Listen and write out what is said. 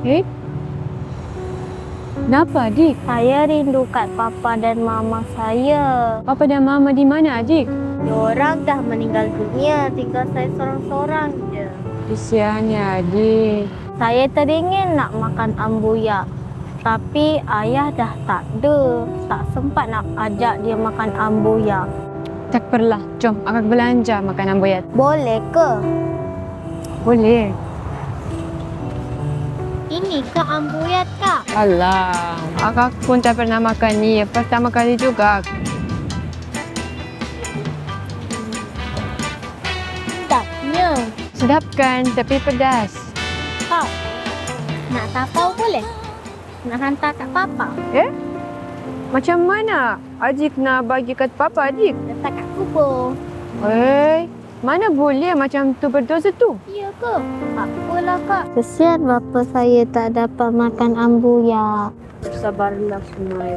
Eh? Kenapa, adik? Saya rindu kat papa dan mama saya. Papa dan mama di mana, adik? Diorang dah meninggal dunia, tinggal saya sorang-sorang je. Kesiannya, adik. Saya teringin nak makan ambuyak. Tapi ayah dah tak ada. Tak sempat nak ajak dia makan ambuyak. Tak perlah. Jom, akak belanja makan amboyat. Boleh ke? Boleh. Ini ke ambuyak, Kak? Alah, akak pun tak pernah makan ni. Pertama kali juga. Sedapnya. Sedap kan, tapi pedas. Kak, nak tapau boleh? Nak hantar kat papa? Eh? Macam mana? Adik nak bagi kat papa, adik? Letak kat kubur. Mana boleh macam tu berdosa tu? Ya ke? Tak apalah, Kak. Kesian bapa saya tak dapat makan ambuyak. Sabarlah, Sumail.